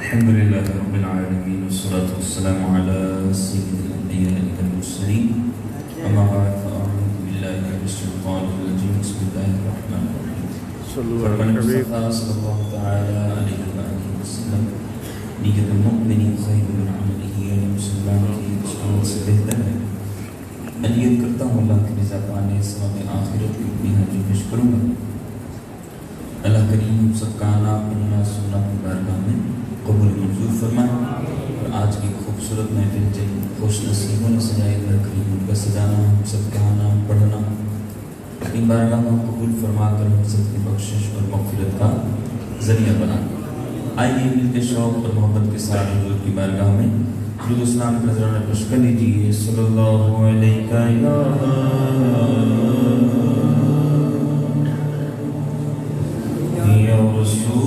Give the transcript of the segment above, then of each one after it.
الحمد لله رب العالمين والصلاة والسلام على سيد الأنبياء والمرسلين أما بعد فأعوذ بالله من الشيطان الرجيم بسم الله الرحمن الرحيم فرمان المصطفى صلى الله تعالى عليه وآله وسلم نیت المؤمن خیر من عمله یعنی مسلمان کی عمل سے بہتر ہے. میں نیت کرتا ہوں اللہ کی رضا پانے ثواب آخرت کی اپنی حاجی پیش کروں گا. اللہ کریم سب کا آنا پڑھنا سننا کی بارگاہ میں قبول منظور فرمائے اور آج کی خوبصورت محفل جن خوش نصیبوں نے سجائے اللہ کریم ان کا سجانا ہم سب کا آنا پڑھنا اپنی بارگاہ میں قبول فرما کر ہم سب کی بخشش اور مغفرت کا ذریعہ بنا. آئیے مل کے شوق اور محبت کے ساتھ حضور کی بارگاہ میں درود و سلام کا نذرانہ پیش کر لیجیے. صلی اللہ علیہ یا رسول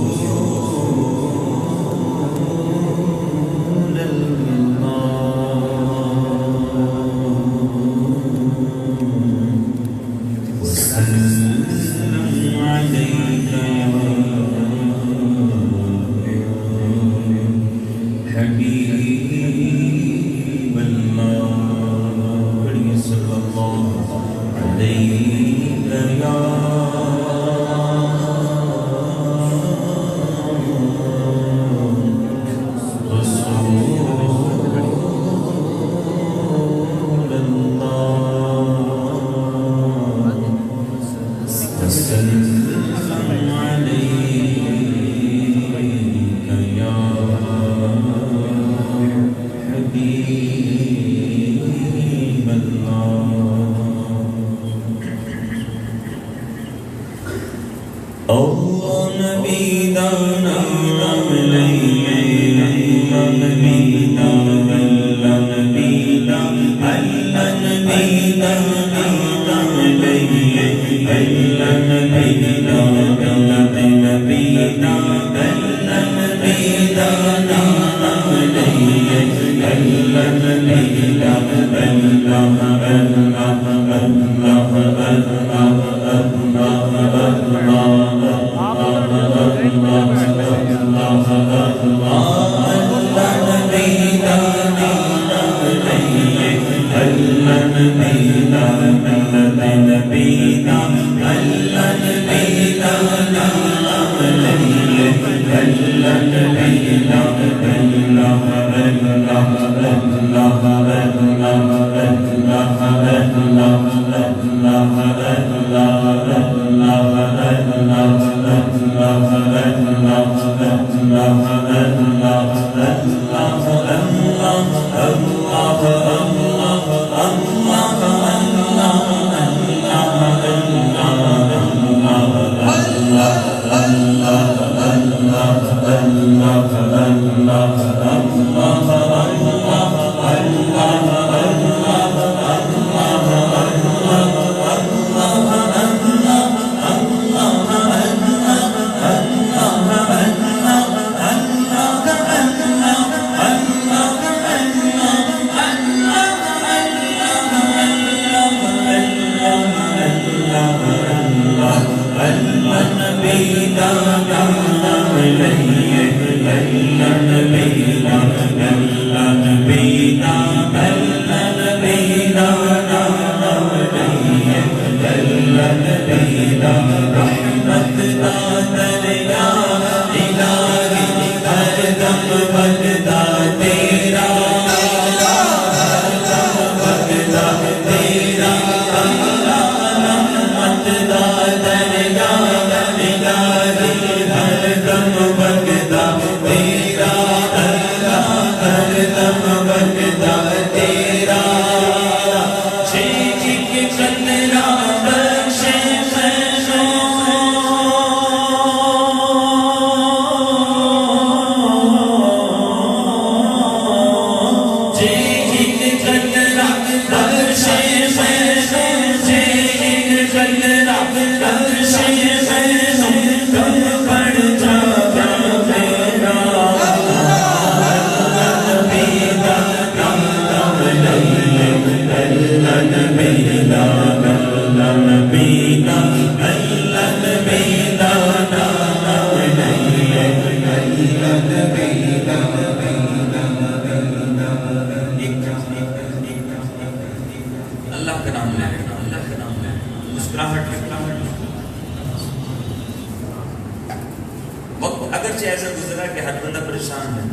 وقت اگرچہ ایسا گزرا کہ ہر بندہ پریشان ہے،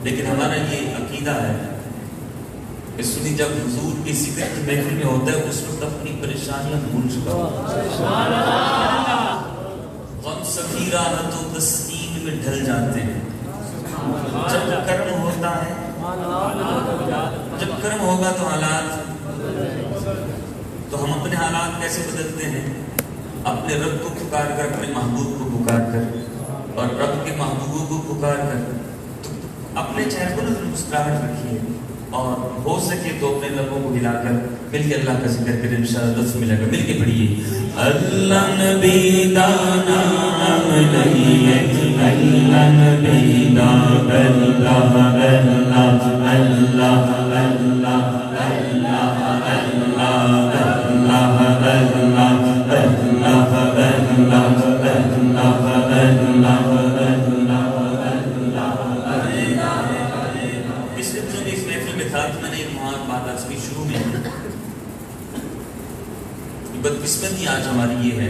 لیکن ہمارا یہ عقیدہ ہے کہ سنی جب حضور کی ذکر کی محفل میں ہوتا ہے اس وقت اپنی پریشانیاں بھول چکا غم سفیرہ تو تسکین میں ڈھل جاتے ہیں. جب کرم ہوتا ہے، جب کرم ہوگا تو حالات، تو ہم اپنے حالات کیسے بدلتے ہیں؟ اپنے رب کو پکار کر، اپنے محبوب کو پکار کر، اور رب کے محبوبوں کو پکار کر. تو اپنے چہرے کو نظر مسکراہٹ رکھیے، اور ہو سکے تو اپنے لبوں کو ہلا کر مل کے اللہ کا ذکر کریں، انشاءاللہ لطف ملے گا. مل کے پڑھیے اللہ نبی دا نام لئیے، اللہ نبی دا اللہ اللہ اللہ اللہ بدقسمتی آج ہماری یہ ہے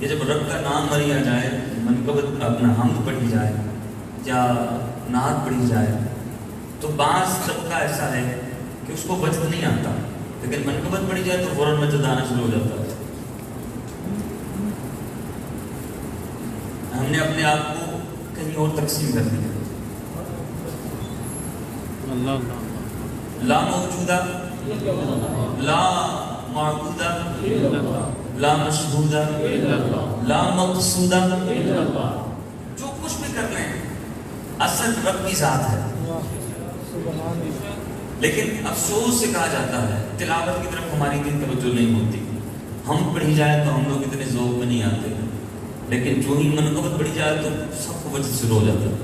کہ جب رب کا نام مریا جائے، منقبت اپنا حمد پڑھی جائے یا نعت پڑھی جائے، تو بعض طبقہ ایسا ہے کہ اس کو وجد نہیں آتا، لیکن منقبت پڑھی جائے تو فوراً وجد آنا شروع ہو جاتا ہے. ہم نے اپنے آپ کو کہیں اور تقسیم کر دیا. لا موجودہ، لا معبودہ، لا مشہودہ، لا مقصودہ، جو کچھ بھی کر لیں اصل رب کی ذات ہے. لیکن افسوس سے کہا جاتا ہے تلاوت کی طرف ہماری دل توجہ نہیں ہوتی. ہم پڑھی جائے تو ہم لوگ اتنے ذوق میں نہیں آتے، لیکن جو ہی منقبت پڑھی جائے تو سب کو وجہ شروع ہو جاتا ہے.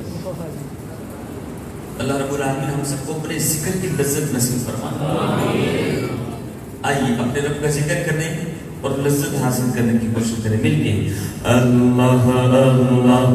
اللہ رب العالمین ہم سب کو اپنے ذکر کی لذت نصیب فرمائے. آئیے اپنے رب کا ذکر کرنے اور لذت حاصل کرنے کی کوشش کریں مل کے. اللہ اللہ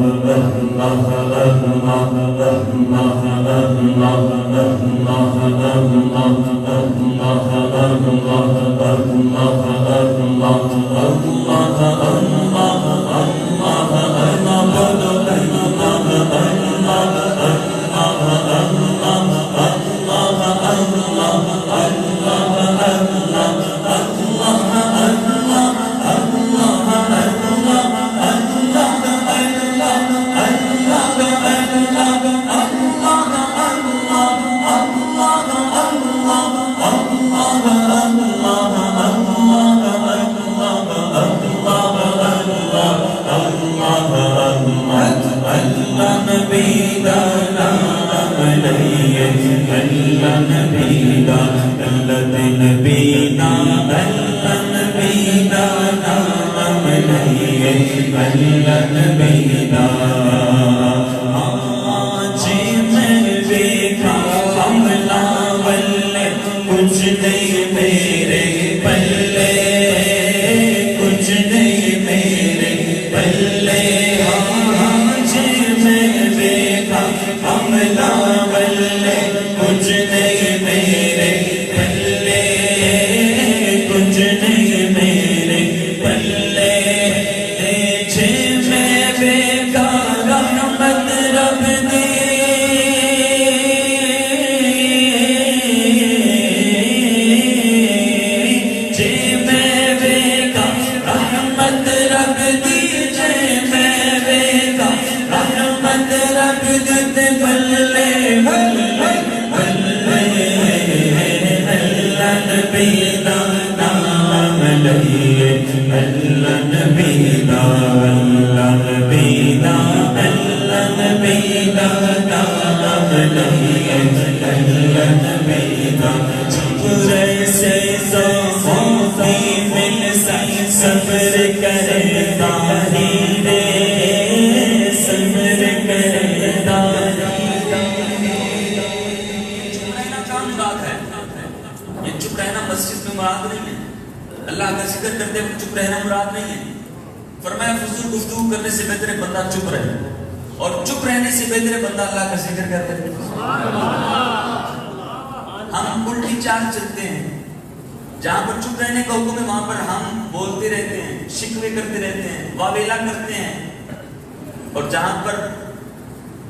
اور جہاں پر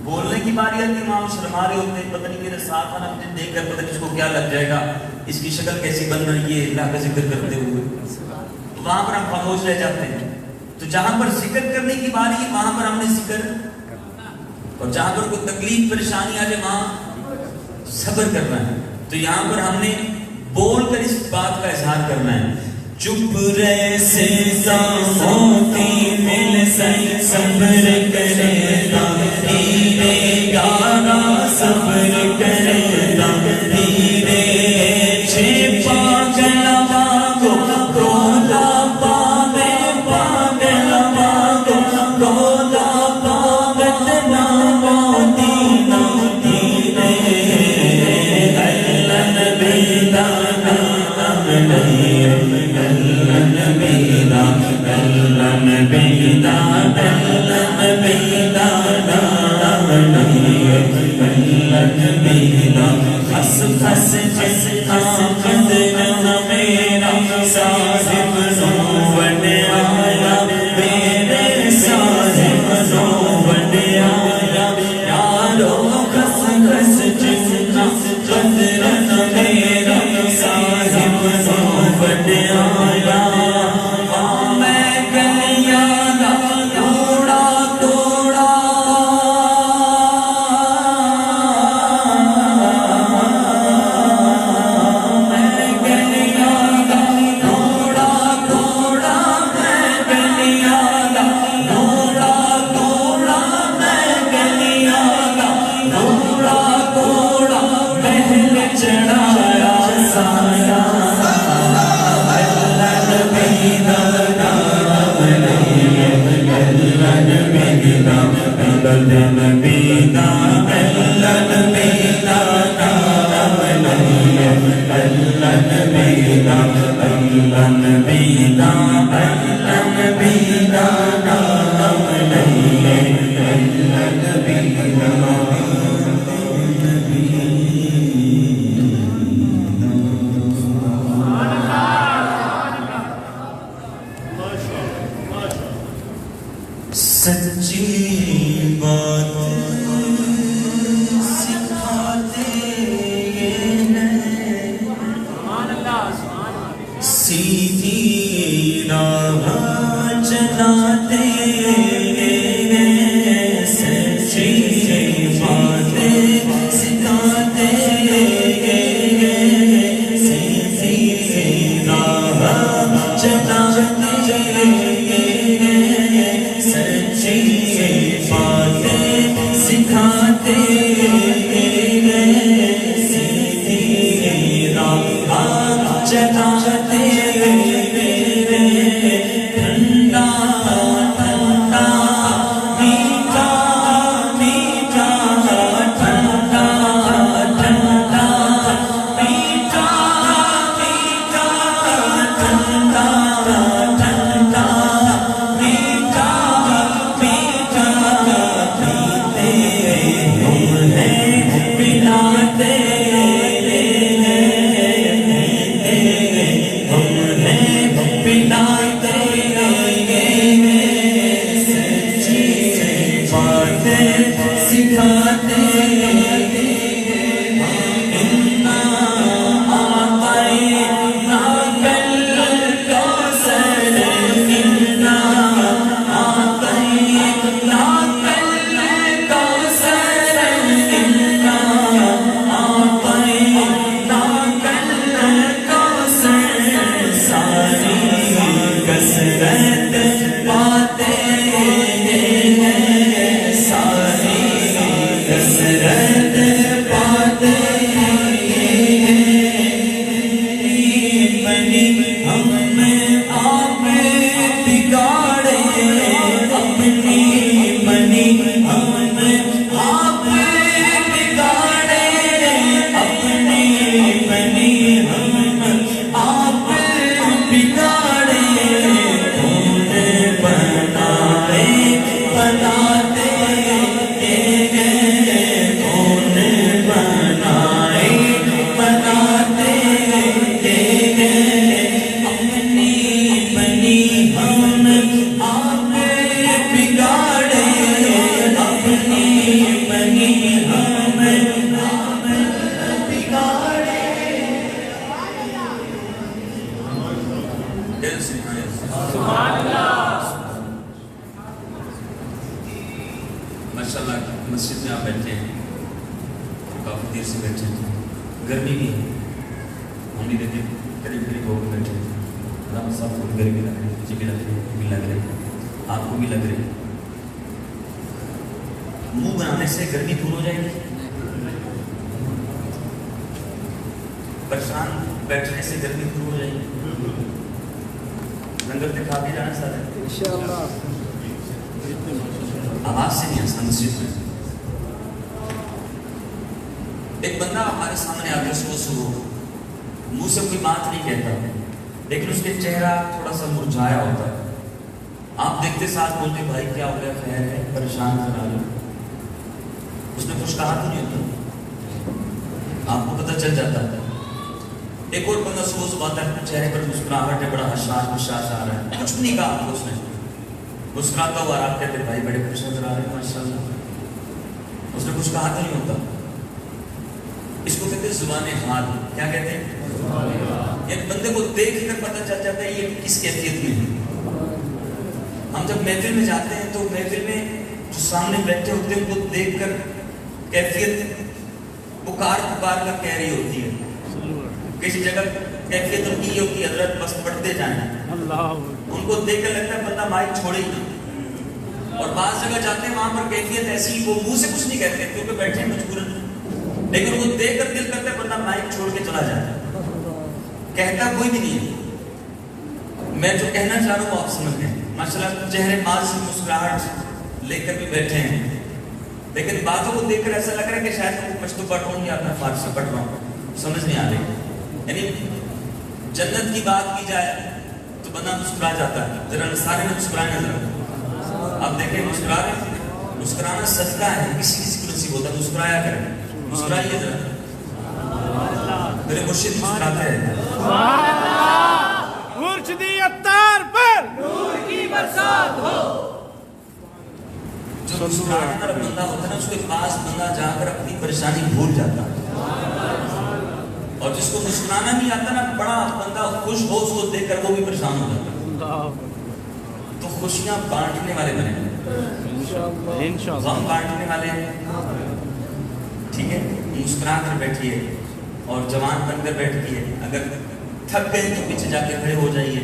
بولنے کی باری آتی وہاں شرما رہے ہوتے ہیں، پتہ نہیں میرے ساتھ آنا مجھے دیکھ کر پتہ نہیں اس کو کیا لگ جائے گا، اس کی شکل کیسی بن رہی ہے اللہ کا ذکر کرتے ہوئے، تو وہاں پر ہم خاموش رہ جاتے ہیں۔ تو جہاں پر ذکر کرنے کی باری ہے وہاں پر ہم نے ذکر، اور جہاں پر کوئی تکلیف پریشانی آ جائے وہاں صبر کرنا ہے۔ تو یہاں پر ہم نے بول کر اس بات کا اظہار کرنا ہے، چپ رہ سے موتی مل سے صبر کرے گا، ہیرے یارا صبر کرے گا، ہیرے چھپا گلا مانگو رولا پاوے پاگلا مانگو رولا پاوت نہ موتی نہ ہیرے اللہ نبی دانا خس خس جس آمد میرا صاحب نوبت آیا، میرے صاحب نوبت آیا، یارو خس خس جس آمد میرا صاحب نوبت آیا، میں گلیاں توڑا توڑا سچی بات سکھاتے سیدھی راہ چلاتے، سچی باتیں سکھاتے، سیدھی راہ چلاتے، سکھاتے، سیدھی راہ چلاتے، ٹھنڈا ٹھنڈا میٹھا میٹھا، ٹھنڈا ٹھنڈا میٹھا میٹھا، ٹھنڈا ٹھنڈا میٹھا میٹھا، پلاتے پلاتے، سچی باتیں سکھاتے، کسرت ماشاءاللہ مسجد میں آپ بیٹھے ہیں، کافی دیر سے بیٹھے ہیں، گرمی بھی ہے، ہم بھی دیکھیں قریب قریب ہو کے بیٹھے ہیں، رام صاحب کو گرمی لگ رہی ہے، مجھے بھی لگ رہی ہے، بھی لگ رہی ہے، آپ کو بھی لگ رہی ہے۔ منہ بنانے سے گرمی دور ہو جائے گی؟ پریشان بیٹھنے سے گرمی دور ہو جائے گی؟ لنگر دکھا کے جانا سارے انشاءاللہ۔ آواز سے نہیں آسان مسجد میں ایک بندہ ہمارے سامنے آ کے صبح منہ سے کوئی بات نہیں کہتا، لیکن اس کے چہرہ تھوڑا سا مرجھایا ہوتا ہے، آپ دیکھتے ساتھ بولتے بھائی کیا ہو گیا، خیر ہے، پریشان کرا لو، اس نے کچھ کہا تو نہیں ہوتا، آپ کو پتہ چل جاتا ہے۔ ایک اور بندہ صبح آتا ہے، چہرے پر مسکراہٹ ہے، بڑا حشاش آ رہا ہے، کچھ نہیں کہا اس نے، مسکراتا ہوا آپ کہتے بھائی بڑے خوش نظر آ رہے ہیں ماشاءاللہ، اس نے کچھ کہا تو نہیں ہوتا۔ اس کو کہتے ہیں زبان حال، کیا کہتے ہیں؟ ایک بندے کو دیکھ کر پتہ چل جاتا ہے یہ کس کیفیت میں ہے۔ ہم جب محفل میں جاتے ہیں تو محفل میں جو سامنے بیٹھے ہوتے ہیں ان کو دیکھ کر کیفیت پکار کر کہہ رہی ہوتی ہے، کسی جگہ کیفیت ان کی ہوتی ہے حضرت بس پڑھتے جائیں، ان کو دیکھ کر لگتا ہے بندہ مائک چھوڑے ہی نہ، اور بعض جگہ جاتے ہیں وہاں پر کیفیت ایسی وہ منہ سے کچھ نہیں کہتے کیونکہ بیٹھے ہیں مجبوراً، لیکن ان کو دیکھ کر دل کرتا ہے بندہ مائک چھوڑ کے چلا جاتا ہے، کہتا کوئی بھی نہیں ہے۔ میں جو کہنا چاہ رہا ہوں آپ سمجھ گئے، ماشاءاللہ چہرے مال سے مسکراہٹ لے کر بھی بیٹھے ہیں، لیکن باتوں کو دیکھ کر ایسا لگ رہا ہے کہ شاید کچھ تو پڑھ رہا ہوں یا اپنا فارسی پڑھ رہا ہوں، سمجھ نہیں آ رہی۔ یعنی جنت کی بات کی جائے تو بندہ مسکرا جاتا ہے، ذرا سارے میں مسکرائیں ذرا، آپ دیکھیں مسکرا رہے ہیں، مسکرانا صدقہ ہے، کسی کسی کو نصیب ہوتا ہے، مسکرایا کریں، مسکرائیے ذرا، میرے مرشد مسکراتے ہیں، مرشدی اتار پر نور کی برسات ہو۔ جو مسکرانے والا بندہ ہوتا ہے نا اس کے پاس بندہ جا کر اپنی پریشانی بھول جاتا ہے، اور جس کو مسکرانا نہیں آتا نا بڑا بندہ خوش ہو اس کو دیکھ کر وہ بھی پریشان ہو جاتا ہے۔ تو خوشیاں بانٹنے والے بنے، غم بانٹنے والے، ٹھیک ہے، مسکرا کر بیٹھیے اور جوان بن کر بیٹھیے، اگر تھک گئے تو پیچھے جا کے کھڑے ہو جائیے،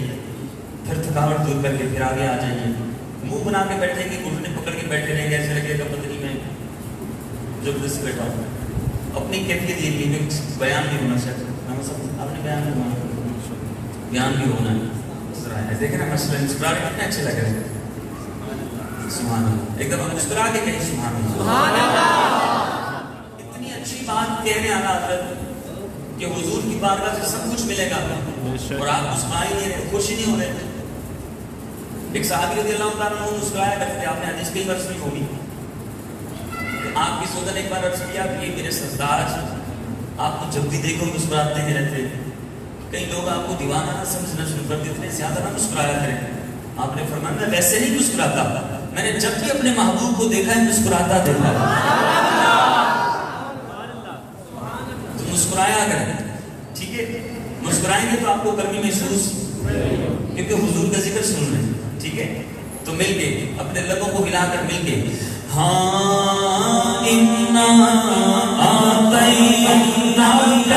پھر تھکاوٹ دور کر کے پھر آگے آ جائیے۔ منہ بنا کے بیٹھیں گے، گھٹنے پکڑ کے بیٹھے رہیں گے، ایسے لگے گا پتہ نہیں میں زبردستی بیٹھا ہوں، اپنی کیفیت یہ نہیں کہ بیان بھی ہونا چاہیے، آپ نے بیان بھی ہونا ہے، دیکھیں نا مسئلہ مسکرا کے کتنے اچھے لگ رہے ہیں، سبحان اللہ، ایک دفعہ مسکرا کے کہیں سبحان اللہ، اتنی اچھی بات کہنے آنا حضرت کہ حضور کی بارگاہ سے سب کچھ ملے گا اور آپ مسکرا ہی نہیں رہے، خوش ہی نہیں ہو رہے۔ ایک صحابی رضی اللہ تعالیٰ عنہ مسکرایا کرتے تھے، آپ نے حدیث کئی بار سنی ہوگی، آپ کی سودا نے ایک بار عرض کیا کہ یہ میرے سردار آپ کو جب بھی دیکھو مسکراتے ہی رہتے، کئی لوگ آپ کو دیوانہ نہ سمجھنا شروع کر دیتے ہیں، زیادہ نہ مسکرایا کریں۔ آپ نے فرمایا میں ویسے نہیں مسکراتا، میں نے جب بھی اپنے محبوب کو دیکھا ہے مسکراتا دیکھا ہے، تو مسکرایا کریں، ٹھیک ہے، مسکرائیں گے تو آپ کو گرمی محسوس، کیونکہ حضور کا ذکر سن رہے ہیں، ٹھیک ہے، تو مل کے اپنے لبوں کو ہلا کر مل کے ہاں اِنَّا آتَيْنَاكَ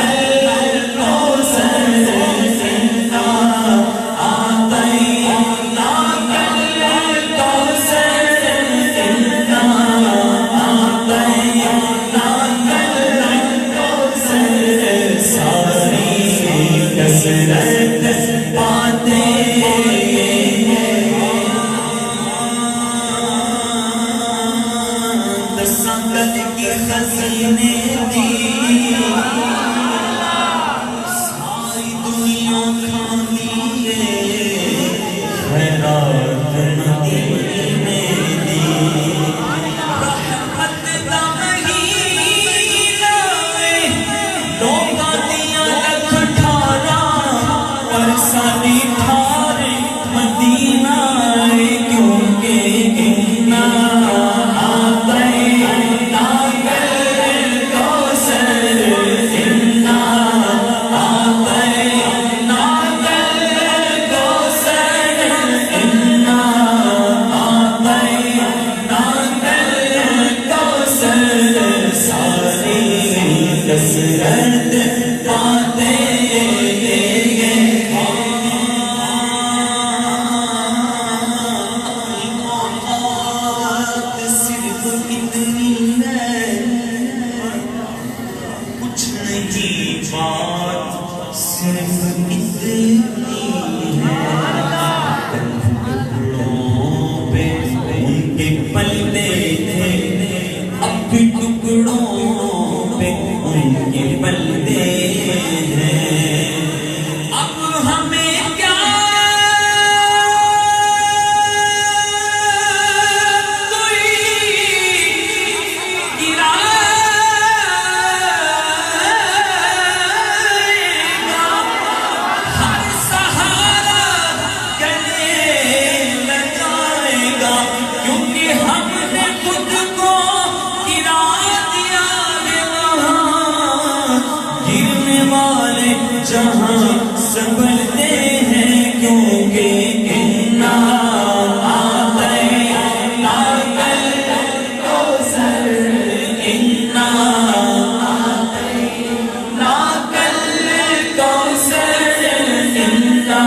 الْكَوْثَرَ اِنَّا آتَيْنَاكَ الْكَوْثَرَ اِنَّا آتَيْنَاكَ الْكَوْثَرَ ساری کثرت باتیں خزینے دی ساری دنیا کھانی ہے خیرات مدینے دی رحمت دا مہینہ لوکاں دیاں لکھ ٹھارا پر ساری ٹھار مدینہ کیونکہ اتنا آتے سنبھلتے ہیں کیونکہ انا اعطیناک الکوثر انا اعطیناک الکوثر انا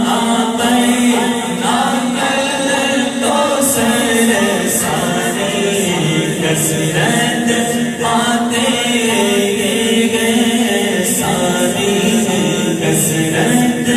اعطیناک الکوثر ساری کثرت باتیں ساری کثرت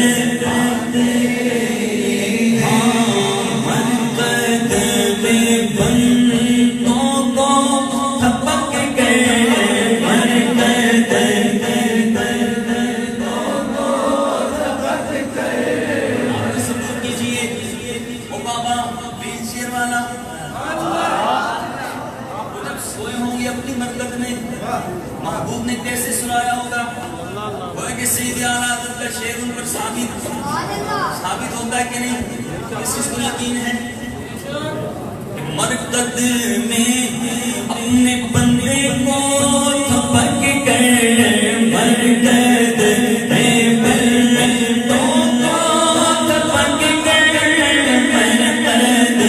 محبوب نے کیسے سنایا ہوگا وہ کہ سیدی اعلیٰ حضرت کا شعر ان پر ثابت ہوتا ہے کہ نہیں؟ اس چیز کو یقین ہے کہ مرقد میں اپنے بندے کو تھپک کر مرقد میں بندوں کو تھپک کر مرقد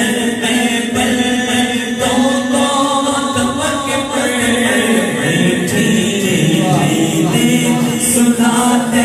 میں بندوں کو تھپک کر سناتے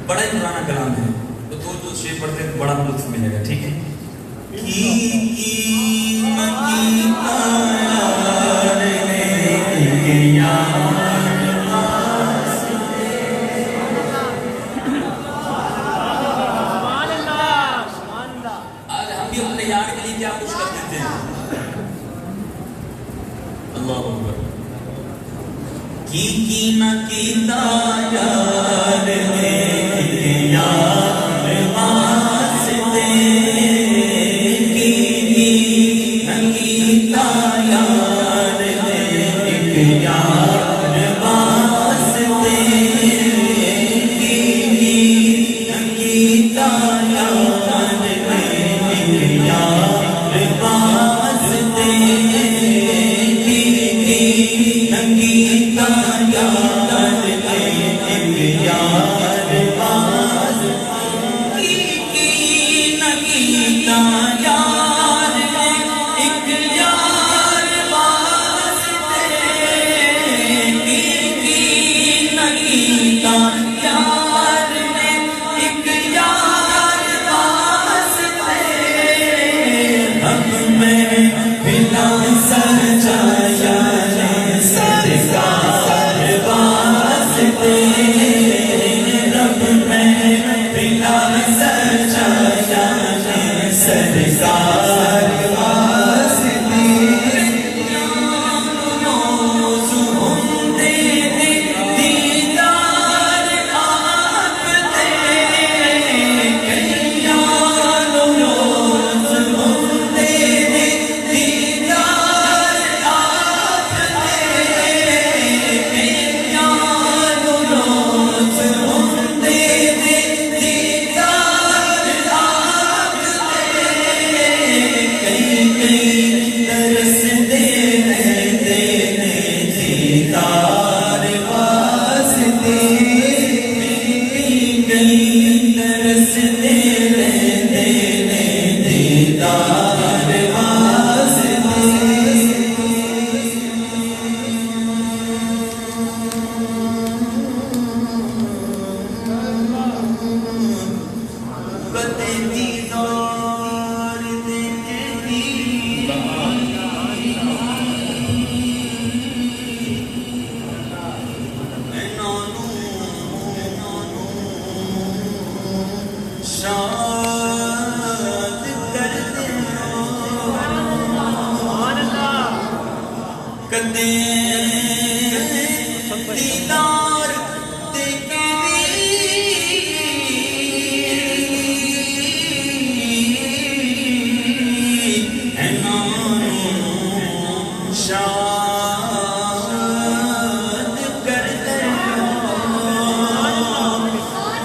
بڑا ہی پرانا کلام ہے تو دو شعر پڑھتے ہیں بڑا لطف ملے گا ٹھیک ہے آج ہم بھی اپنے یار کے لیے کیا کچھ کر دیتے ہیں اللہ اکبر کی نہ کیتا یار یا نگیتا یار نے ایک یار واسطے کی نگیتا یار نے ایک یار واسطے رب میں بلا سجایا نے سرکار واسطے رب میں بلا سجایا نے سرکار واسطے روز ہم دے دیدار آپ دے روز ہم دے دیدار آپ دے روز ہم دے دیدار آپ دے درس دے دیدار واسطے درس دے دیدار واسطے کدے دیدار دیکھے شاد کر دے کدے دیدار شاد کر دے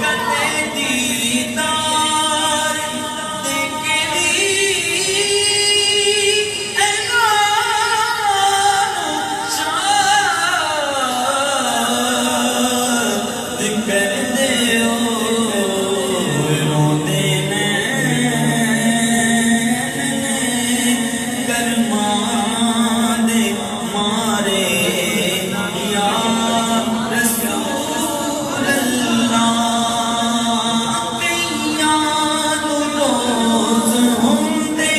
کدے دیدار شاد کر دے روندے کرمان دے مارے یا رسول اللہ قیام روز ہم دے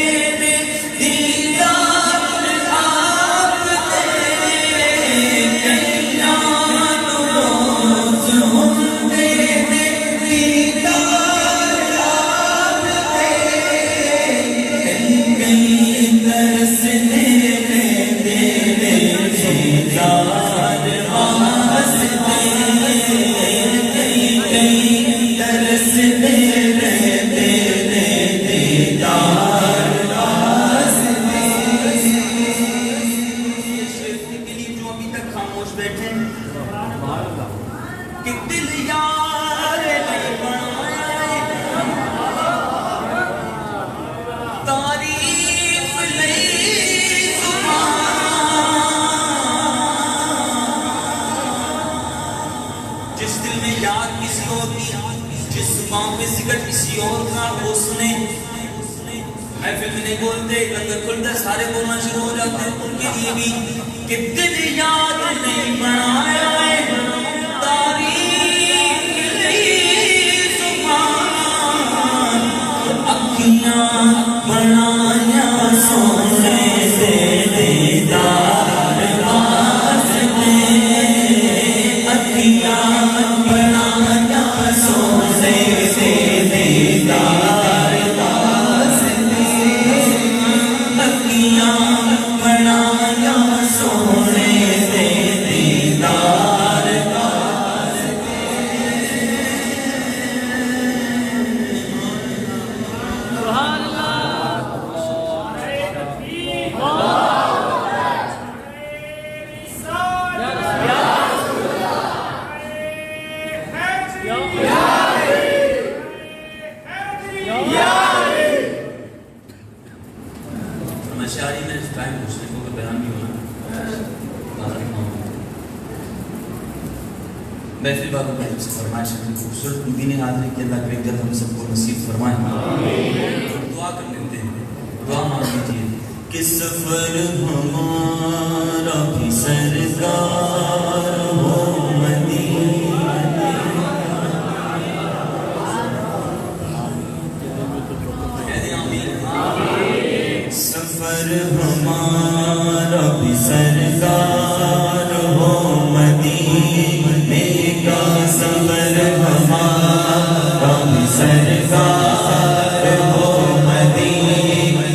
دیدار آپ دے قیام روز ہم دے دیدار آپ دے درس دے دیدار واسطے درس دے دیدار واسطے کے لیے جو ابھی تک خاموش بیٹھے ہیں کہ دل یار نہیں بنائے تعریف نہیں جس دل میں یاد کسی اور کی جس زبان میں ذکر کسی اور کا اس نے محفل میں نہیں بولتے لنگر کھلتا سارے بولنا شروع ہو جاتے ہیں ان کے لیے بھی کہ دل یاد نہیں بنایا ہے تاریخ نہیں زبان اکھیاں بنایا سونے سے دیدار واسطے اکھیاں بنایا سونے سے دیدار واسطے اکھیاں بنایا سونے سے دیدار واسطے سبحان اللہ مشاعری میں اس ٹائم مشرقوں کا بیان بھی ہونا محفل بابوں کا فرمائش خوبصورت دین حاضری کے اللہ کے ہم سب کو نصیب فرمائے. کہ سفر ہمارا بھی سرکار ہو مدینہ، سفر ہمارا بھی سرکار ہو مدینے کا، سفر ہمارا بھی سرکار ہو مدینے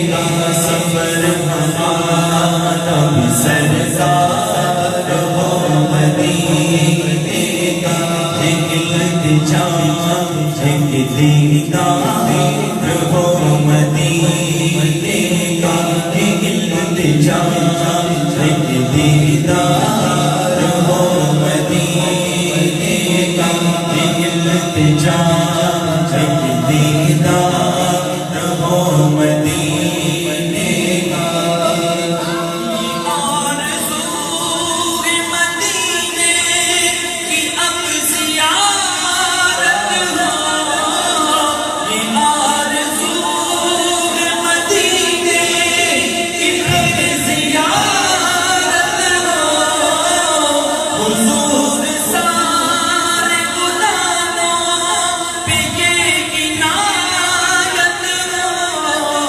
کا، سفر ہمارا بھی سرکار ہو مدینے کا، ایک التجا ایک دیدار ہو مدینے کا، ایک التجا ایک دیدار ہو مدینے کا، ایک التجا ایک دیدار ہو مدینے کا، آرزو ہے مدینے کی اب زیارت ہو، یہ آرزو ہے مدینے کی اب زیارت ہو، حضور سارے غلاموں پہ یہ عنایت ہو،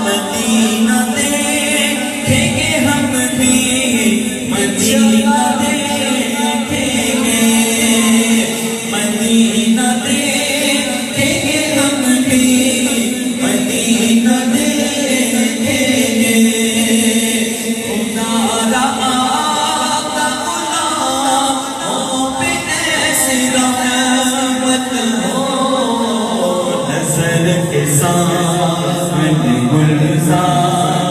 مدینہ دیکھیں گے ہم بھی، مدینہ دیکھیں گے، مدینہ دیکھیں گے ہم بھی، مدینہ دیکھیں گے، خدا آقا غلاموں پہ ایسی رحمت ہو، نظر کے سامنے گلزار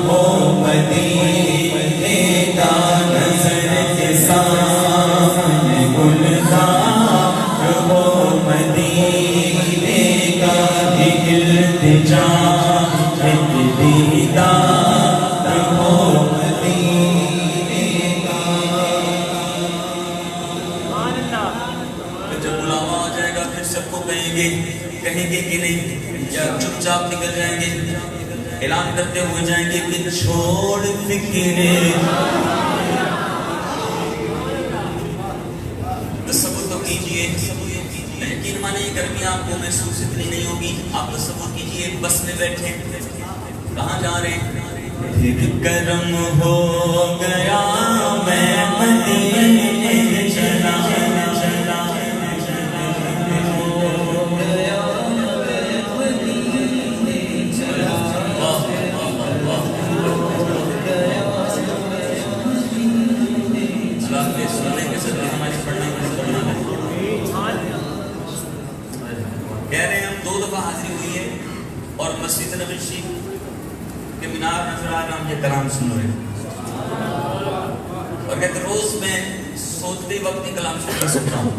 ہو مدینے کا، نظر کے سامنے گلزار ہو مدینے کا، ایک التجا ایک دیدار ہو مدینے کا۔ جب بلاوا آ جائے گا پھر سب کو کہیں گے کہ نہیں، یا چپ چاپ نکل جائیں گے، اعلان کرتے ہوئے جائیں گے کہ چھوڑ فکر، تصور تو کیجئے، یقین مانے گرمی آپ کو محسوس اتنی نہیں ہوگی، آپ تصور کیجئے بس میں بیٹھے، کہاں جا رہے ہیں، پھر کرم ہو گیا میں مدینے چلا، کہہ رہے ہیں ہم 2 دفعہ حاضری ہوئی ہے اور مسجد نبوی شریف کے مینار نظر آ رہا ہم یہ کلام سن رہے ہیں، اور کہتے روز میں سوچتے وقت یہ کلام سن سکتا ہوں،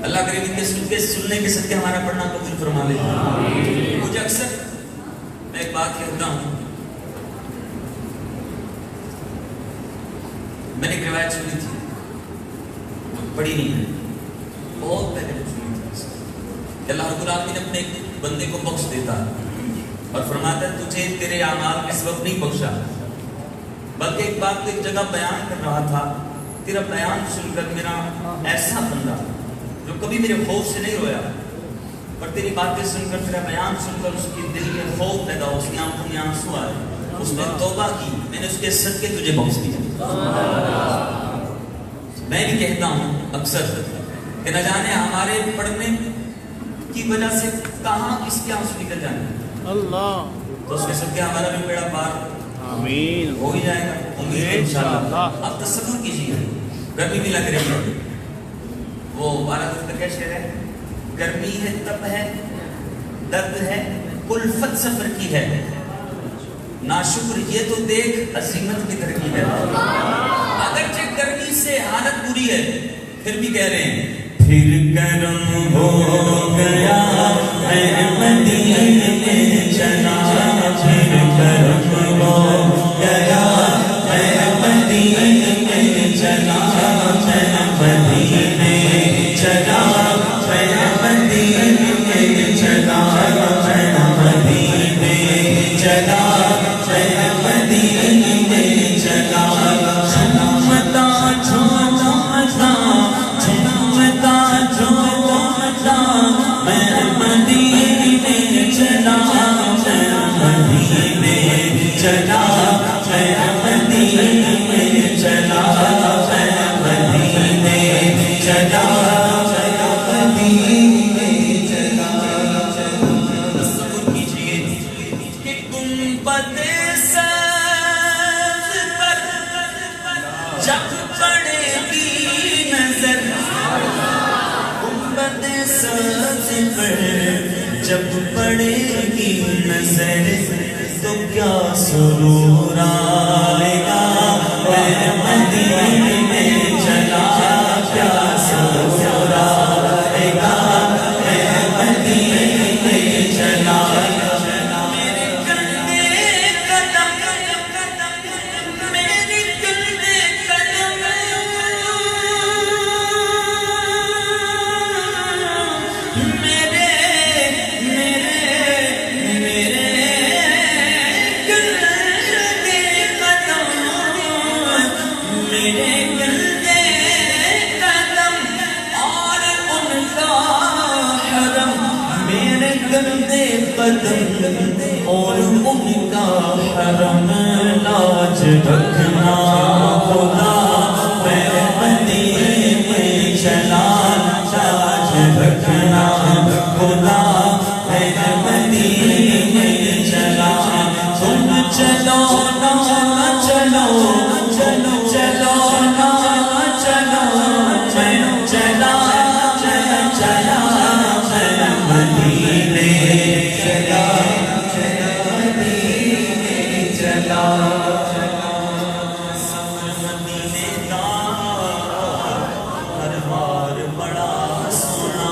اللہ کریم کے سننے کے صدقے ہمارا پڑھنا قبول فرما لے۔ مجھے اکثر میں ایک بات کہتا ہوں، میں نے ایک روایت سنی تھی، پڑھی نہیں ہے، بہت پہلے سنی تھی، کہ اللہ رب العالمین اپنے ایک بندے کو بخش دیتا اور فرماتا ہے تجھے تیرے اعمال اس وقت نہیں بخشا، بلکہ ایک بات کو ایک جگہ بیان کر رہا تھا، تیرا بیان سن کر میرا ایسا بندہ جو کبھی میرے خوف سے نہیں رویا، پر تیری باتیں سن کر تیرا بیان سن کر اس کی دل میں خوف پیدا ہو، اس کی آنکھوں میں آنسو آئے، اس نے توبہ کی، میں نے اس کے صدقے تجھے بخش دیا۔ میں بھی کہتا ہوں اکثر کہ نہ جانے ہمارے پڑھنے کی وجہ سے کہاں کس کے آنسو نکل جانے، اللہ تو اس کے صدقے ہمارا بھی بیڑا پار آمین ہو ہی جائے گا، امید ہے انشاءاللہ۔ اب تصور کیجیے گرمی بھی لگ رہی ہے، وہ عبارت کا کیا شعر ہے، گرمی ہے تب ہے درد ہے الفت سفر کی ہے، ناشکر یہ تو دیکھ عزیمت کی ترقی ہے۔ اگرچہ گرمی سے حالت بری ہے پھر بھی کہہ رہے ہیں پھر کرم ہو گیا میں مدینے چلا، پھر کرم ہو گیا میں مدینے چلا، میں مدینے چلا، میں مدینے چلا، میں مدینے چلا۔ جب پڑے گی نظر تو کیا سرور آئے گا، میں مدینے میں چلا کیا سرور آئے گا، میں مدینے میں چلا میرے کندھے قدم، میرے کندھے قدم، قدم اور ان کا حرم لاج رکھنا خدا، میں مدینے میں چلا لاج رکھنا خدا، میں مدینے میں چلا تم چلو نہ چلو، چلو چلو نہ چلو، میں چلا چلا میں مدینے چلا سفر مدینے کا ہر بار بڑا سونا،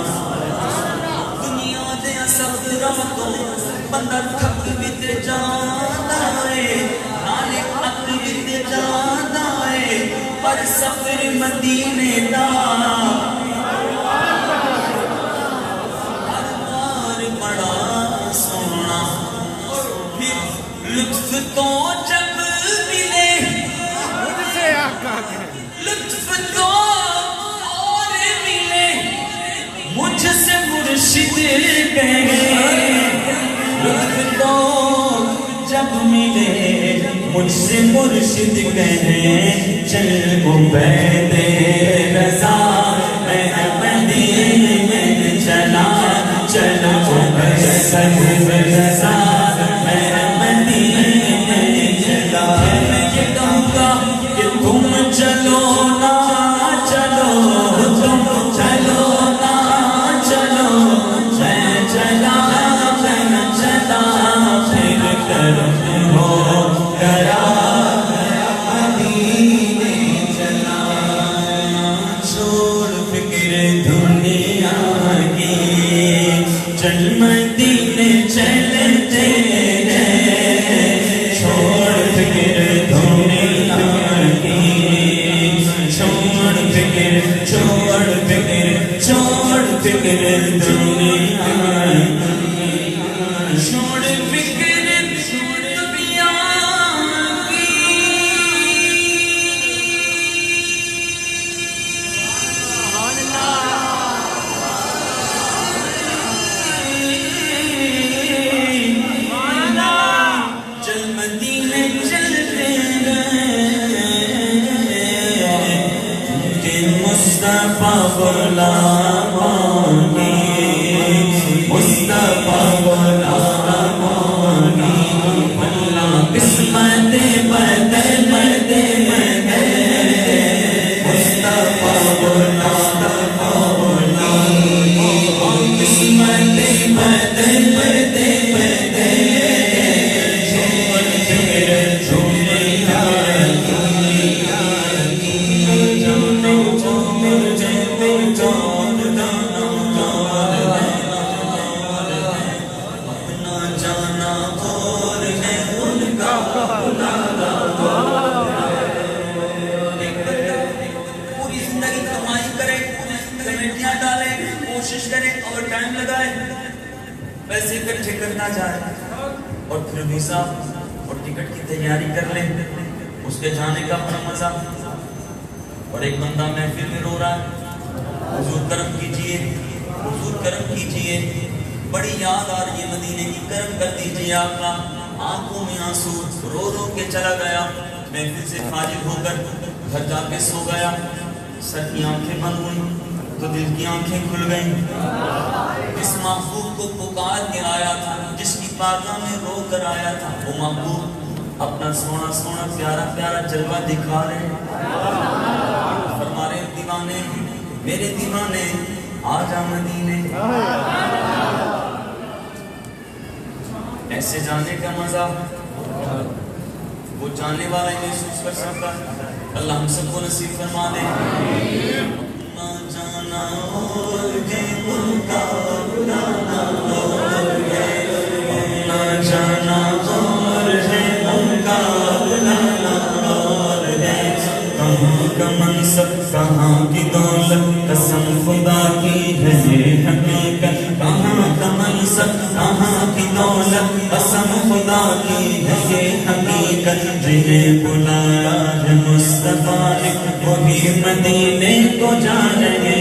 دنیا دے سفراں تو بندہ تھک بھی تے جاندا ہے، نالے تھک بھی تے جاندا ہے، پر سفر مدینے دا لطف تو جب ملے، لطف تو اور ملے، مجھ سے مرشد کہے، لطف تو جب ملے مجھ سے مرشد کہے، چل عبید رضا میں مدینے میں چلا، چل عبید رضا چلو نہ چلو، تم چلو نہ چلو، میں چلا پھر کرم ہو کرا مدینے چلا، چھوڑ فکر دنیا کی چل مدینے چلتے ہیں، چھوڑ فکر دنیا کی، چھوڑ فکر دنیا، چھوڑ فکر دنیا کی، چل مدینے چلتے گئے کہ مصطفیٰ غلاموں کی، مصطفیٰ غلاموں کی اللہ قسمت بدل دے، مصطفیٰ غلاموں کی قسمت بدل دے، پوری زندگی کمائی کرے، کمیٹیاں ڈالے، کوشش کرے اور ٹائم لگائے، پیسے اکٹھے کرنا جائے اور پھر ویزا اور ٹکٹ کی تیاری کر لے، اس کے جانے کا اپنا مزہ، اور ایک بندہ محفل میں رو رہا ہے، حضور کرم کیجئے، حضور کرم کیجئے، بڑی یاد آ رہی ہے مدینے کی، کرم کر دیجئے آقا، آنکھوں میں آنسو رو رو کے چلا گیا، محفل سے فارغ ہو کر گھر جا کے سو گیا، سر کی آنکھیں بند ہوئی تو دل کی آنکھیں کھل گئیں، اس محبوب کو پکار کے آیا تھا، جس کی بارگاہ میں رو کر آیا تھا، وہ محبوب اپنا سونا سونا پیارا پیارا جلوہ دکھا رہے ہیں، فرما رہے ہیں دیوانے، میرے دیوانے آجا مدینے، ایسے جانے کا مزہ وہ جانے والا ہی محسوس کر سکتا ہے. اللہ ہم سب کو نصیب فرما دے. اپنا جانا اور ہے ان کا بلانا اور ہے, اپنا جانا اور ہے ان کا بلانا اور ہے. کہاں کا منصب کہاں کی دولت قسم خدا کی ہے یہ حقیقت. کہاں کا منصب کہاں کی دولت قسم خدا کی ہے یہ حقیقت. جنہیں بلایا ہے مصطفیٰ نے وہی مدینے کو جانے گے.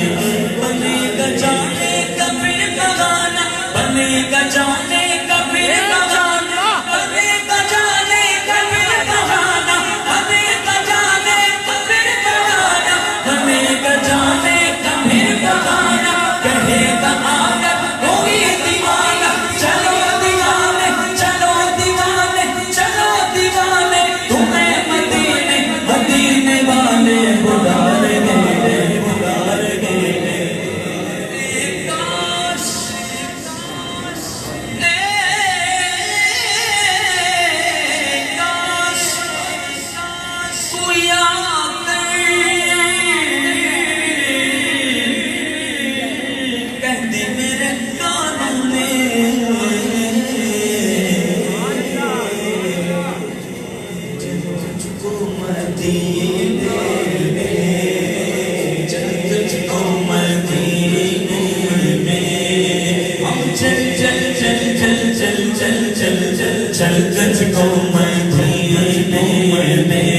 بنے گا جانے کا پھر بغانا, بنے گا جانے کا پھر بغانا, بنے گا جانے کا پھر بغانا, بنے گا جانے کا پھر بغانا, بنے گا جانے کا پھر بغانا. کہے گا آگر کوئی دیوانہ, چلو دیوانے چلو دیوانے چلو دیوانے, تمہیں مدینے مدینے والے بلائیں گے بلائیں گے. کاش کاش کوئی آ کر کہہ دے میرے کانوں میں تجھ کو مدینے میں, تجھ کو مدینے میں. ہم چل چل چل چل چل چل چل چل چل تجھ کو مدینے میں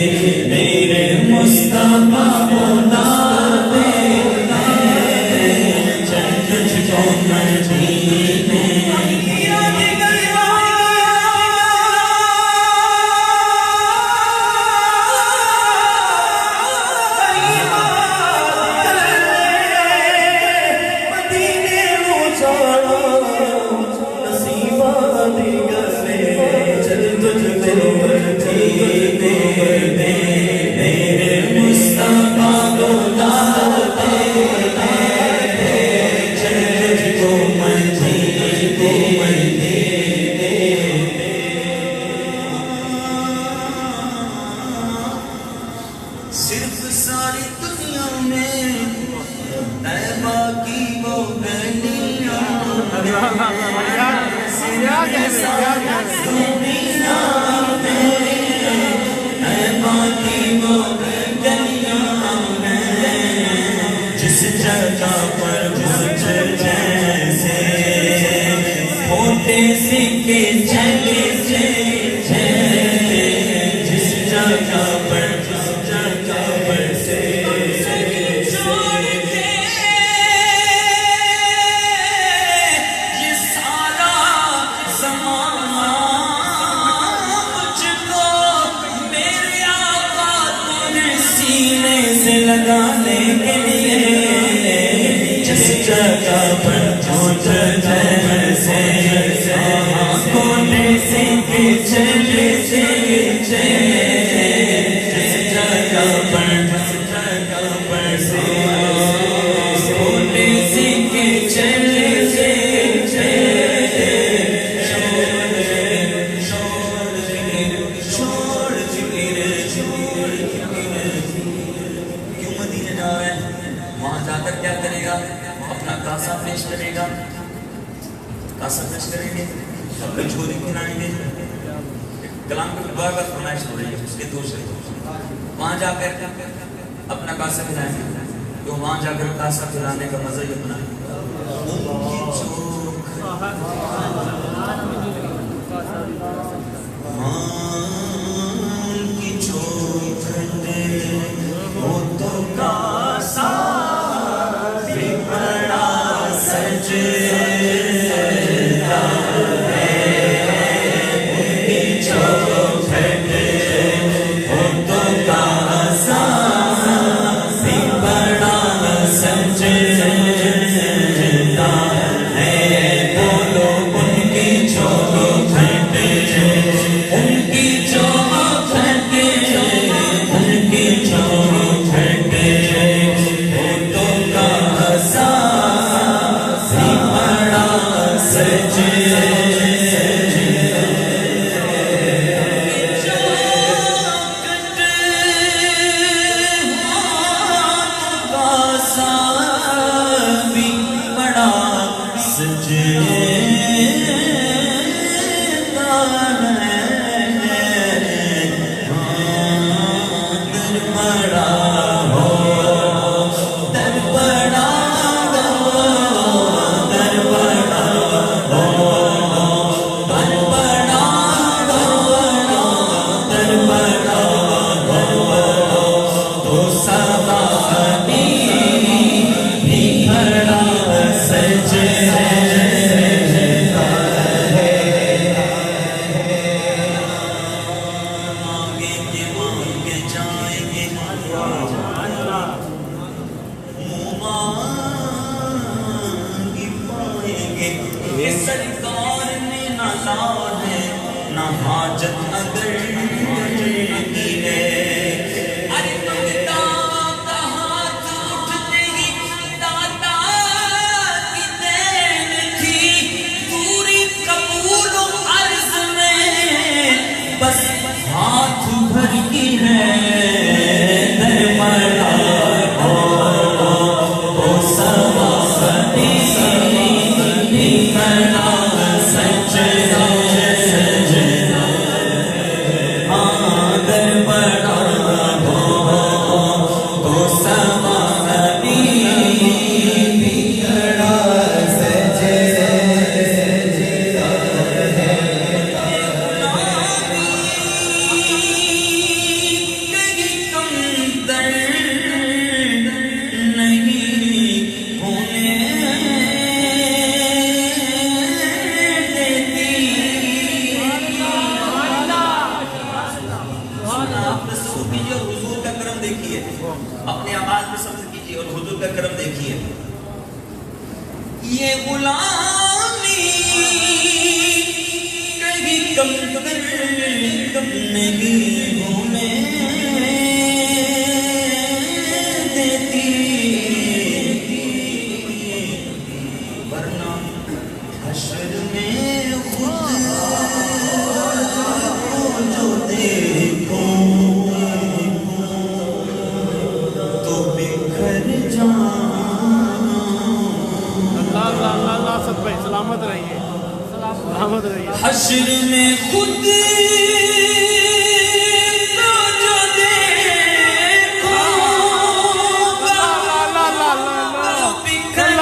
میرے مصطفیٰ بلا دے. چل تجھ کو مدینے صرف ساری دنیا میں طیبہ کی وہ گلیاں جس جگہ پر مجھ جیسے ہوتے سکے چلے جس جگہ پر لگانے کے لیے جس جگہ پر پہنچ جیسے کونے سے پیچھے پیچھے جس جگہ پر سے کونے سے پیچھے کیا کرے گا؟ اپنا کاسا پیش کرے گا, کاسا پیش کریں گے, اپنی جھولی پہنائیں گے. کلام کی بار بار فرمائش ہو رہی ہے اس کے دو شریک, وہاں جا کر اپنا کاسا پھیلائیں گے. تو وہاں جا کر کاسا پھیلانے کا مزہ ہی اپنا ہے. ان کی چوکھٹے وہ تو کاسا بولو ان کے ہے نہ حاجت اگر کی ہے ارے منگتا کا ہاتھ اٹھتے ہی داتا کی دین تھی دوری قبول و عرض میں بس ہاتھ بھر کی ہے اپنے اعمال میں سبز کیجئے اور حضور کا کرم دیکھیے یہ غلامی کہیں کم نہیں ہونے دیتی ورنہ حشر میں خود جو دیکھو سلامت رہیے سلامت رہیے حشر میں خود جو دیکھو بکھر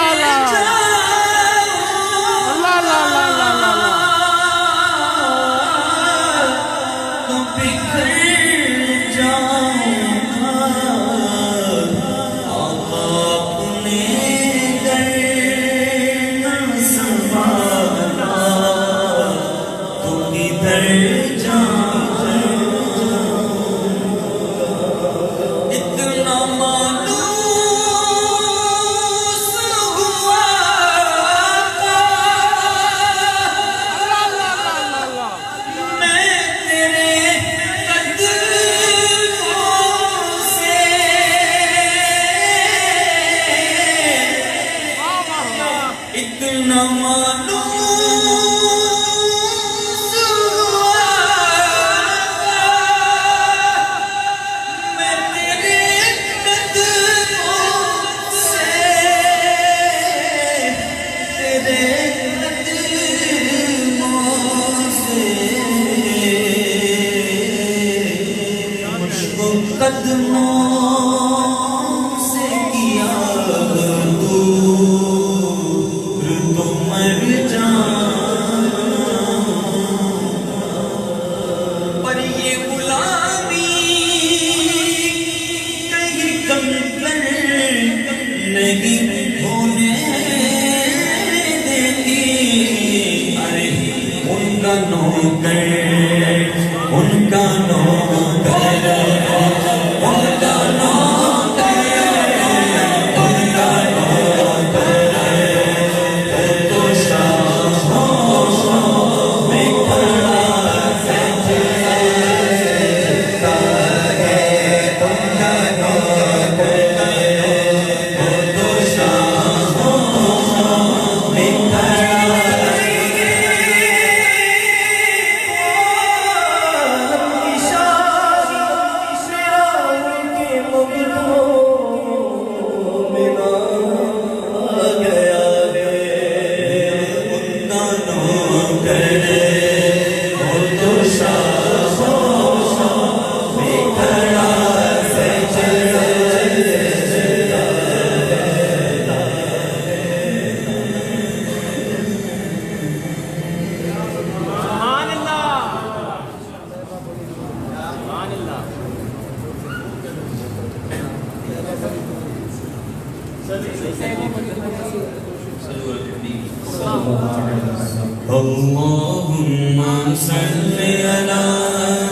اللهم صل على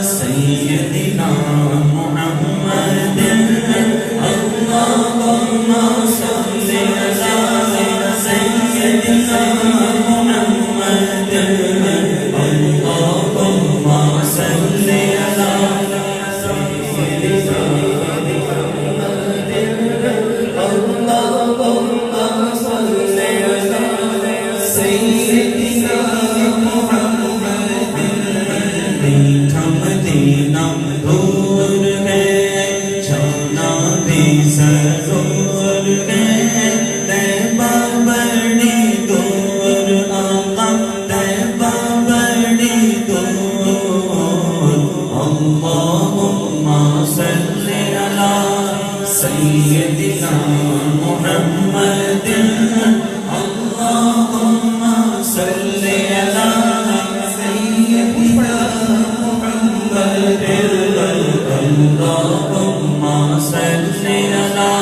سيدنا محمد اللهم صل على سيدنا محمد اللهم صل على سيدنا اللهم صل على سيدنا محمد میٹھا مدینہ دور ہے جانا بھی ضرور ہے طیبہ بڑی دور آقا طیبہ بڑی دور اللہم صل علی سیدنا محمد اللہم صل علی سیدنا محمد اللہم صل علی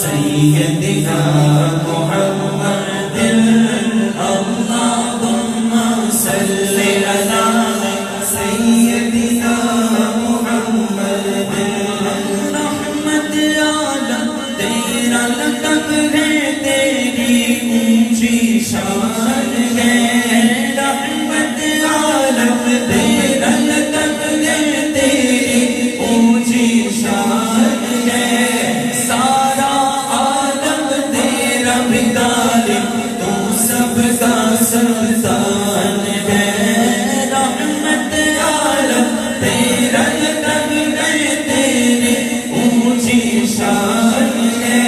سیدنا محمد اللہم صل علی سیدنا محمد رحمت عالم تیرا لقب ہے تیری اونچی شان ہے رحمت عالم تیرا لقب ہے تیری اونچی شان ہے سارا عالم تیرا بھکاری تو سب کا سلطان ہے رحمت عالم تیرا لقب ہے تیری اونچی شان ہے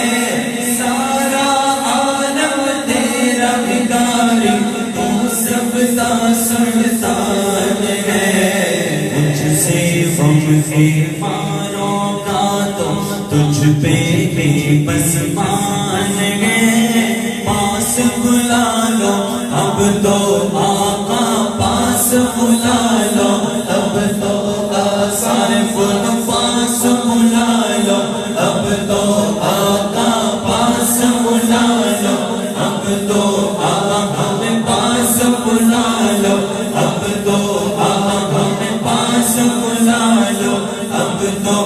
سارا عالم تیرا بھکاری تو سب کا سلطان ہے مجھ سے غم کے ماروں کا تو تجھ پہ بھی بس مان ہے پاس بلا لو اب تو آقا پاس بلا لو اب تو سارے فن پاس بلا لو اب تو آقا پاس بلا لو اب تو آقا ہمیں پاس بلا لو اب تو آقا ہمیں پاس بلا لو اب تو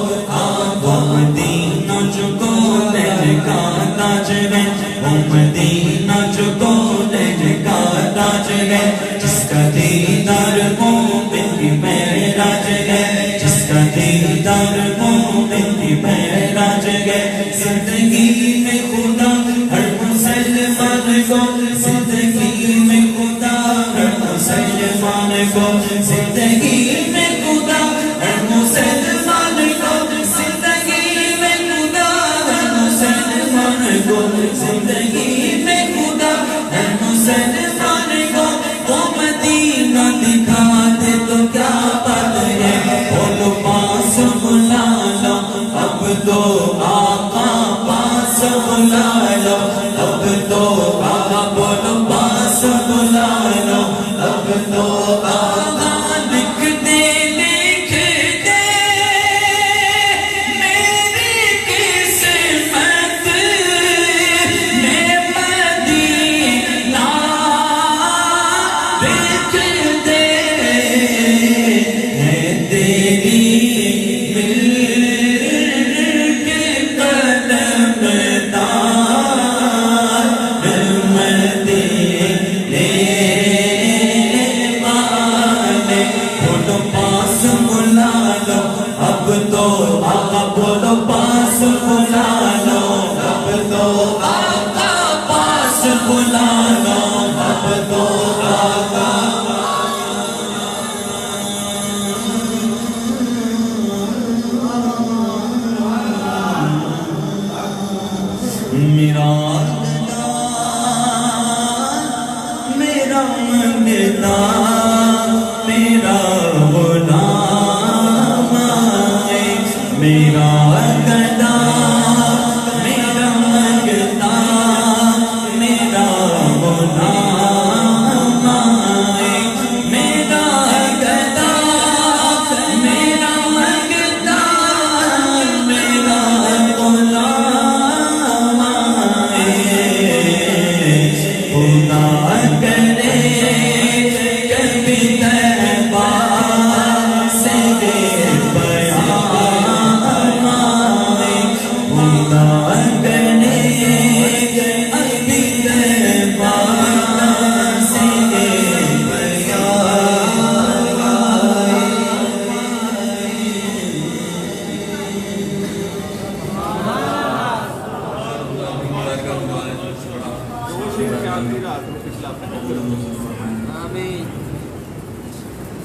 آقا مدینہ جو کالج کا تاج ہے وہ مدینہ جو کالج کا تاج ہے جس کا دیدار مومن کی معراج ہے جس کا دیدار مومن کی معراج ہے زندگی میں خدا ہر مسلمان کو زندگی میں خدا ہر مسلمان کو زندگی میں خدا ہر مسلمان کو زندگی میں خدا ہر مسلمان کو زندگی میں خدا ہر مسلمان کو وہ مدینہ دکھا دے تو کیا بات ہے بولو پاس بلا لو اب تو آقا پاس بلا لو اب تو آقا بولو پاس بلا لو اب تو آقا لکھ دے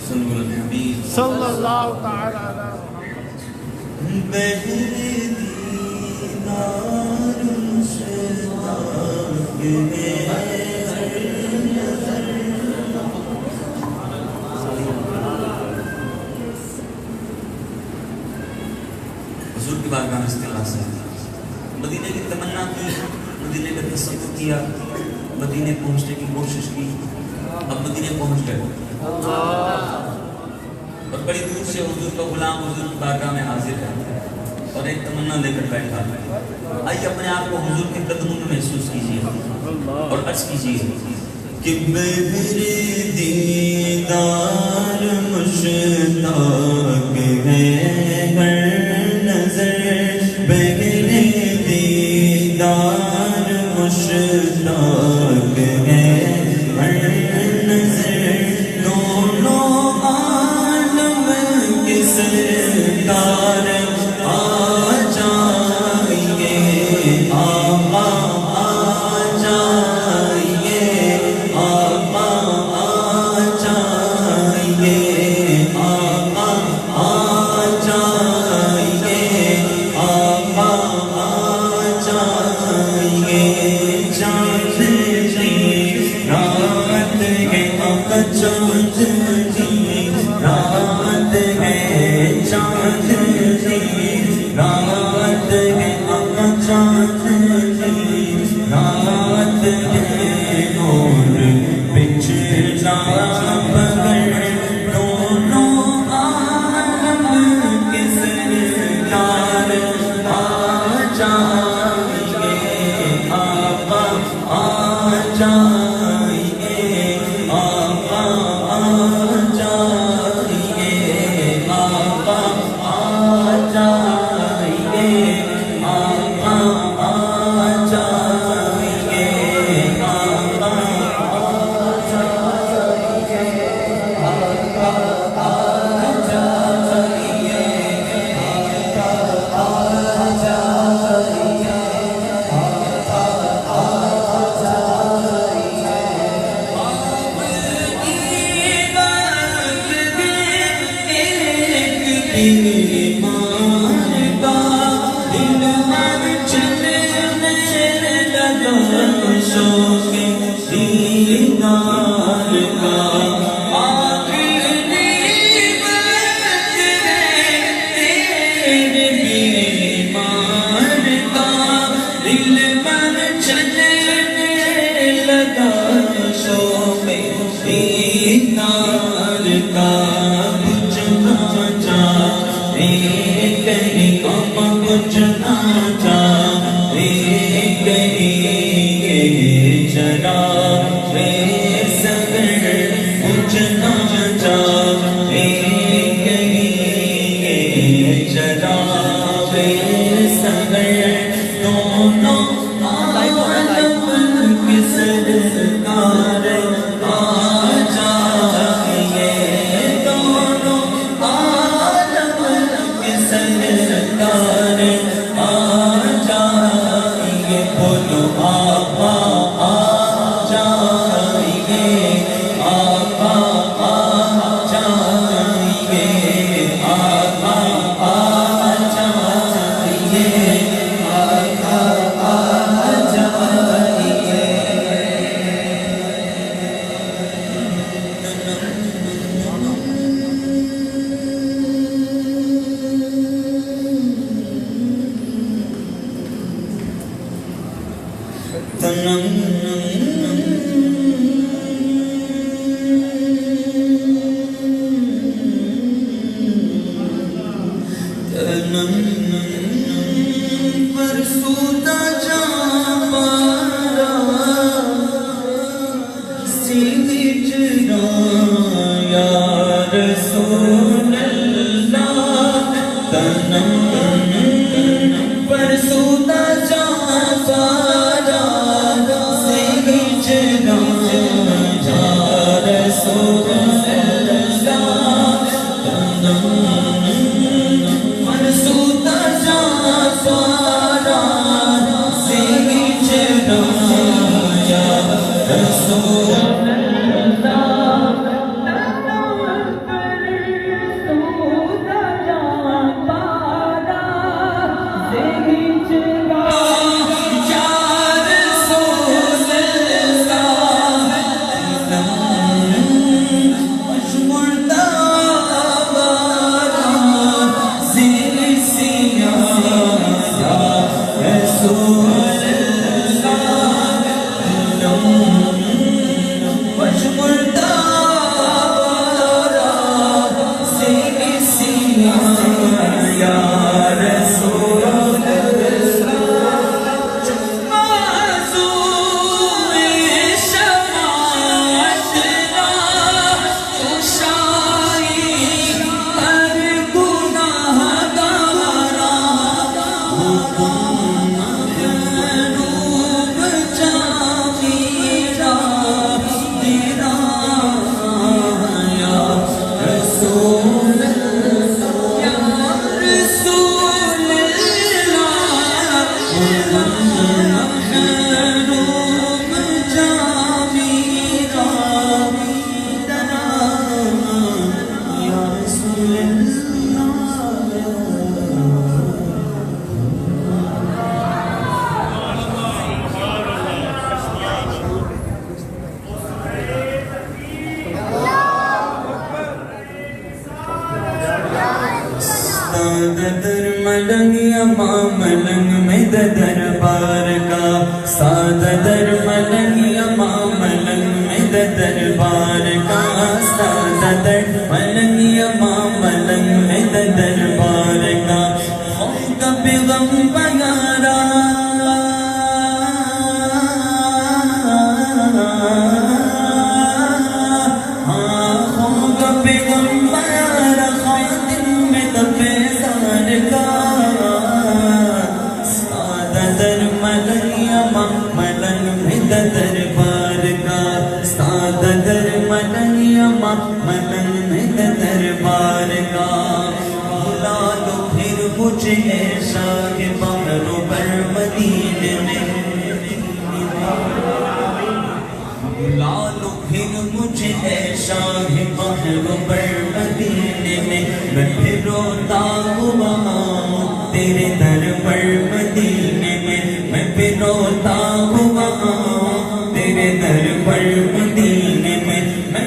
صلی الحبیب صلی اللہ تعالی علیہ بہر دیدار مشتاق ہے حضور کی بارگاہ میں استغاثہ ہے. مدینے کی تمنا کی, مدینے کا تصور کیا, مدینے پہنچنے کی کوشش کی, اب مدینے پہنچ گئے اور بڑی دور سے حضور کا غلام حضور کی بارگاہ میں حاضر ہے اور ایک تمنا لے کر بیٹھا ہے. آئیے اپنے آپ کو حضور کے قدموں میں محسوس کیجیے اور عرض کیجیے کہ بہر دیدار مشتاق ہے ہر نظر, بہر دیدار مشتاق ہے ہر نظر, دونوں عالم کے سرکار آ جائیے, آقا آ جائیے, آقا آ جائیے, آقا آ جائیے, آقا آ جائیے. چاند کی رات ہے, آقا چاند کی رات ہے, چاند کی رات ہے, آقا چاند کی رات ہے, اور پچھلا پکڑ دونوں عالم کے سرکار آ جائیے, آقا آ جائیے, آقا آ جائیے, آقا آ جائیے, آقا آ جائیے, آقا دونوں در ملنگ امام ملنگ میں دربار کا سادہ در ملنگ امام ملنگ میں دربار کا سادہ در ملنگ امام ملنگ میں دربار کا خوف کا پیغم پیارا خوف کا پیغم پیارا خاتم میں تپیزار کا سادہ در ملنگ امام ملنگ میں دربار کا سادہ در ملنگ امام ملنگ میں دربار کا بلا لو پھر مجھے شاہ بحر بر مدینے میں بلا لو پھر مجھے شاہ بحر بر مدینے میں میں پھر روتا ہوا تیرے در پر مدینے میں پھر روتا ہوا تیرے در پر مدینے میں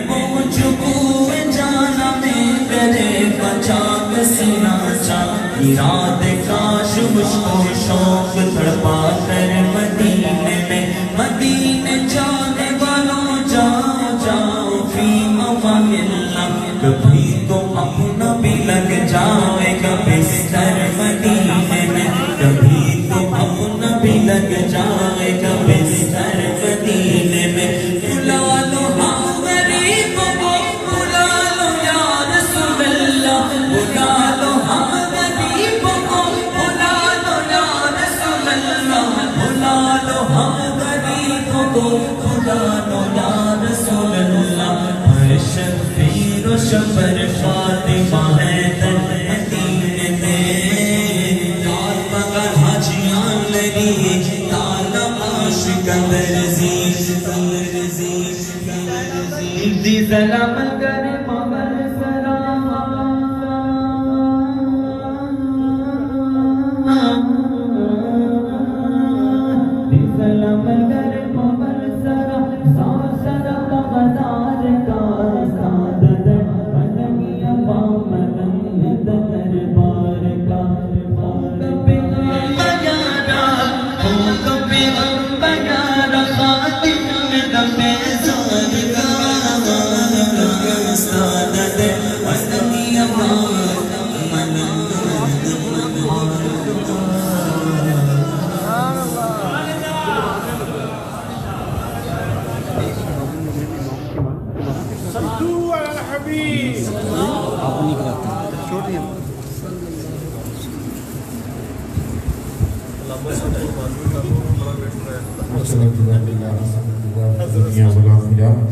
پہنچ کوئے جانا میں کرے بچا کسینا چاہ اراد کاش مجھ کو شوق تڑپا کر مدینے میں مدینے جانے والوں جاؤ جاؤ فی امان اللہ کبھی تو اپنا بھی لگ جائے گا بستر مدینے میں کبھی تو اپنا بھی لگ جائے گا بستر مدینے میں بلا لو ہاں غریب کو بلا لو یا رسول اللہ بلا لو ہاں غریب کو بلا لو یا رسول اللہ بلا لو ہاں غریب کو بلا لو یا رسول اللہ شبیر و شبر فاطمہ ہے در مدینے میں دار مگر حاجیاں لگی تالا عاشق درزی دی ظلم گر مگر سرا دی ظلم گر مگر سرا ساسرا بغدار کا سادہ در ملنگ امام ملنگ دربار کا خوب پیغم پیارا خوب پیغم پیارا خاتم میں تپیزار کا سادہ در ملنگ امام ملنگ صلوا على الحبيب والصلاة والسلام على رسول الله